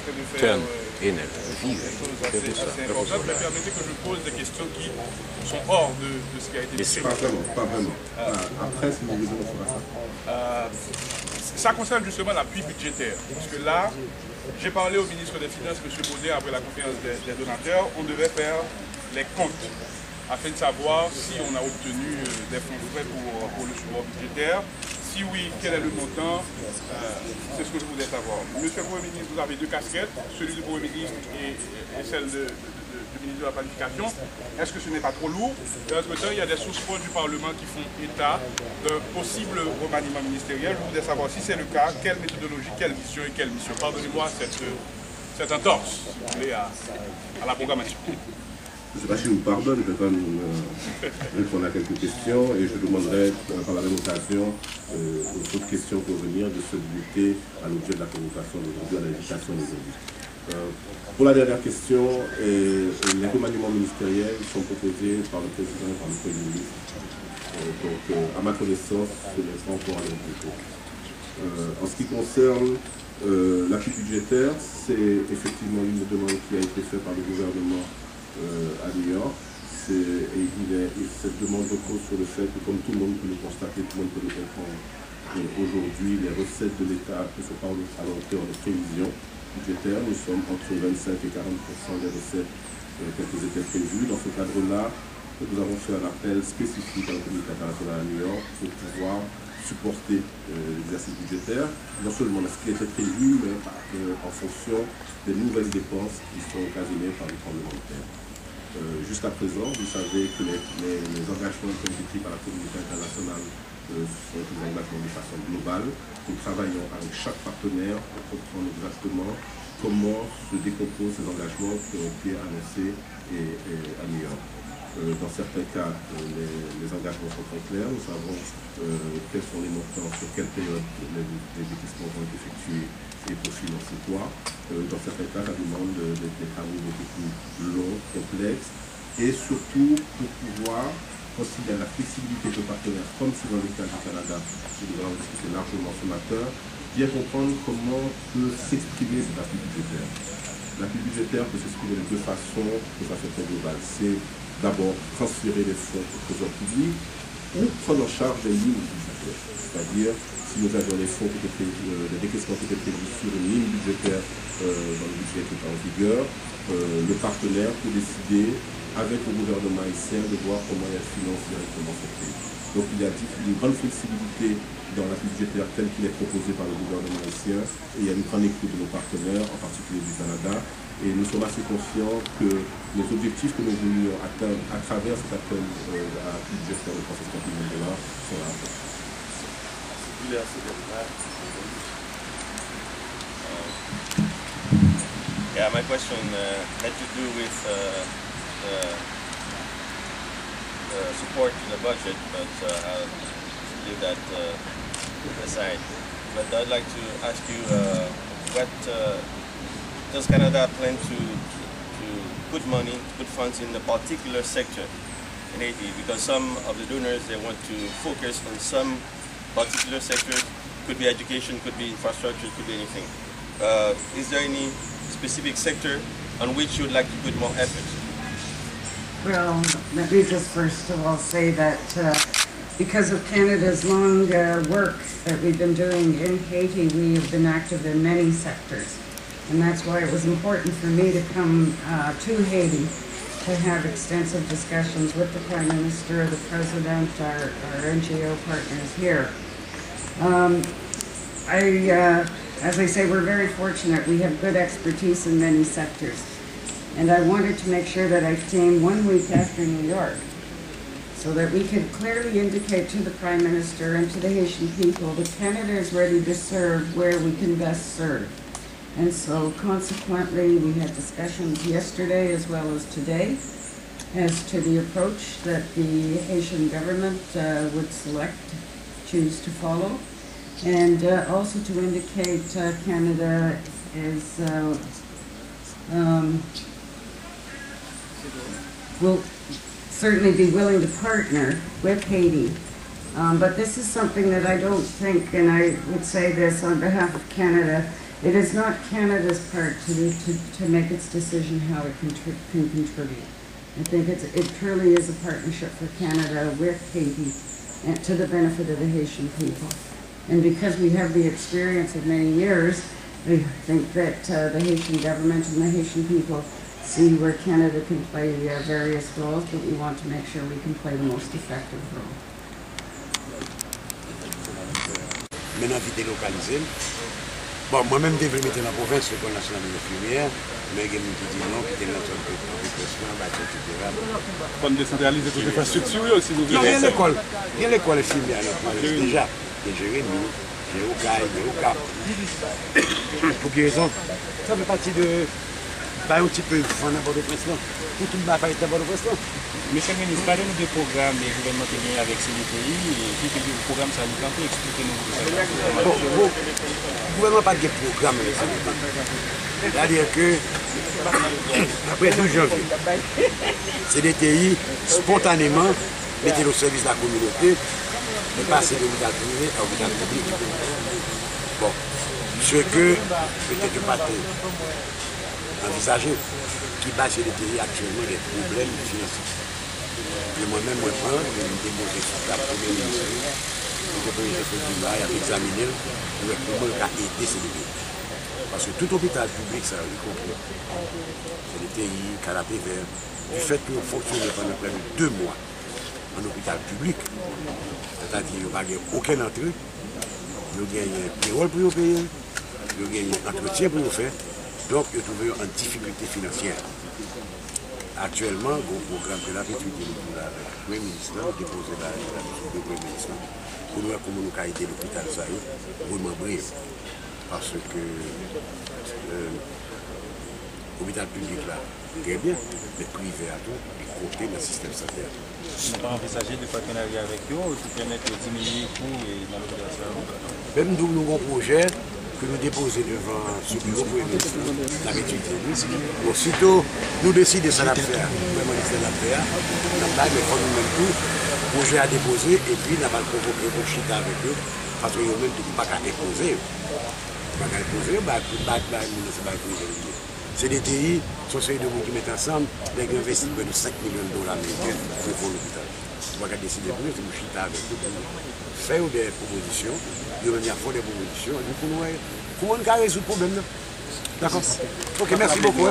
train de faire assez importantes, mais permettez que je pose des questions qui sont hors de ce qui a été dit. Pas vraiment. Après, si nous on fera ça. Ça concerne justement l'appui budgétaire. Parce que là, j'ai parlé au ministre des Finances, M. Baudet, après la conférence des donateurs, on devait faire les comptes afin de savoir si on a obtenu des fonds frais pour le support budgétaire. Si oui, quel est le montant? C'est ce que je voulais savoir. Monsieur le Premier ministre, vous avez deux casquettes, celui du Premier ministre et celle du ministre de la Planification. Est-ce que ce n'est pas trop lourd? De l'autre côté, il y a des sources du Parlement qui font état d'un possible remaniement ministériel. Je voudrais savoir si c'est le cas, quelle méthodologie, quelle mission et quelle mission. Pardonnez-moi cette entorse, si vous voulez, à la programmation. Je ne sais pas si je vous pardonne, je vais quand même répondre à quelques questions et je demanderai par la même occasion aux autres questions pour venir de se limiter à l'objet de la convocation d'aujourd'hui, à l'invitation d'aujourd'hui. Pour la dernière question, les remaniements ministériels sont proposés par le président et par le Premier ministre. Donc, à ma connaissance, ce n'est pas encore à l'impliquer. En ce qui concerne l'appui budgétaire, c'est effectivement une demande qui a été faite par le gouvernement à New York, et cette demande repose sur le fait que, comme tout le monde peut le constater, tout le monde peut le comprendre, aujourd'hui les recettes de l'État ne sont pas à la hauteur des prévisions budgétaires. Nous sommes entre 25 et 40% des recettes qu'elles étaient prévues. Dans ce cadre-là, nous avons fait un appel spécifique à la communauté internationale à New York pour pouvoir supporter l'exercice budgétaire, non seulement dans ce qui était prévu, mais en fonction des nouvelles dépenses qui sont occasionnées par le tremblement de terre. Jusqu'à présent, vous savez que les engagements qui ont été pris par la communauté internationale sont des engagements de façon globale. Nous travaillons avec chaque partenaire pour comprendre exactement comment se décomposent ces engagements qui ont été annoncés à New York. Dans certains cas, les engagements sont très clairs. Nous savons quels sont les montants, sur quelle période les investissements vont être effectués et pour financer quoi. Dans certains cas, la demande des travaux beaucoup plus longs, complexes, et surtout pour pouvoir, quand il y a la flexibilité de partenaires, comme c'est dans le cas du Canada, que nous allons discuter largement ce matin, bien comprendre comment peut s'exprimer cet appui budgétaire. L'appui budgétaire peut s'exprimer de deux façons, de façon très globale. C'est d'abord transférer les fonds au trésor public ou prendre en charge des lignes budgétaires. C'est-à-dire, si nous avions les fonds qui étaient prévus, les décaissements qui étaient prévus sur une ligne budgétaire dans le budget qui est en vigueur, le partenaire peut décider avec le gouvernement haïtien de voir comment il finance directement ce pays. Donc il y a une grande flexibilité dans l'appui budgétaire tel qu'il est proposé par le gouvernement haïtien et il y a une grande écoute de nos partenaires, en particulier du Canada. Et nous sommes assez confiants que les objectifs que nous voulions atteindre à travers cet appel à l'appui budgétaire de 350 millions $ sont là. Yeah, my question had to do with support to the budget, but I'll leave that aside. But I'd like to ask you, what does Canada plan to put money, put funds in a particular sector in Haiti? Because some of the donors, they want to focus on some particular sectors. Could be education, could be infrastructure, could be anything. Is there any specific sector on which you would like to put more effort? Well, let me just first of all say that because of Canada's long work that we've been doing in Haiti, we have been active in many sectors. And that's why it was important for me to come to Haiti to have extensive discussions with the Prime Minister, the President, our NGO partners here. As I say, we're very fortunate. We have good expertise in many sectors. And I wanted to make sure that I came 1 week after New York so that we could clearly indicate to the Prime Minister and to the Haitian people that Canada is ready to serve where we can best serve. And so consequently, we had discussions yesterday as well as today as to the approach that the Haitian government would choose to follow. And also to indicate Canada is will certainly be willing to partner with Haiti. But this is something that I don't think, and I would say this on behalf of Canada, It is not Canada's part to make its decision how it can contribute. I think it truly is a partnership for Canada with Haiti and to the benefit of the Haitian people. And because we have the experience of many years, I think that the Haitian government and the Haitian people see where Canada can play various roles, but we want to make sure we can play the most effective role. Maintenant, vite délocalisé. Bon, moi-même, je mettre dans la province, l'école nationale de l'infirmière, mais il y a des qui disent non, qui étaient dans le etc. On décentralise toute l'infrastructure, si vous voulez. Non, il y a l'école infirmière dans la province déjà. Il y a Jérémy, il y a Okai, il y a Okap. Pour quelle raison? Ça fait partie de. Bah, un petit peu, il faut en avoir de pression. Tout le monde va être d'abord de pression. Monsieur le ministre, parlez-nous des programmes des gouvernements liés avec CDTI et puis le programme sanitaire, expliquez-nous. Le gouvernement n'a pas de programme avec CDTI. C'est-à-dire que, après 12 janvier, CDTI, spontanément, mettait au service de la communauté et passer de l'hôpital privé à l'hôpital public. Bon, ce que peut-être pas envisager, qui bat CDTI actuellement des problèmes financiers. Et moi-même, je vais déposer sur la première ministre, le premier chef du bail, à examiner comment il a aidé CDTI. Parce que tout hôpital public, ça a eu compris. CDTI, canapé vert, du fait que nous fonctionnons pendant près de 2 mois en hôpital public, c'est-à-dire qu'il n'y a pas aucune entrée, nous gagnons un payroll pour nous payer, nous gagnons un entretien pour nous faire. Donc, nous trouvons en difficulté financière. Actuellement, le programme de la étudié pour le Premier ministre, déposé la mission du Premier ministre, pour voir comment nous avons aidé l'hôpital Zahir, pour m'embrouiller. Parce que l'hôpital public là, très bien, mais privé à tout, et compté dans le système sanitaire. Nous avons envisagé des partenariats avec eux qui permettent de diminuer les coûts et la population. Même nous avons un projet que nous déposons devant ce bureau pour la étude. Aussitôt, nous décidons de ça la faire. Nous ministère de la faire. Nous avons fait nous-mêmes tout. Le projet à déposer et puis nous avons convoqué pour chita avec eux. Parce qu'ils n'ont même pas qu'à imposer. Pas qu'à imposer, CDTI, société de monde qui mettent ensemble, ils ont investi près de 5 millions de dollars américains pour l'hôpital. Nous avons décidé de nous chita avec eux pour faire des propositions. Nous avons fait des propositions. Comment on va résoudre le problème? D'accord? Ok, merci beaucoup.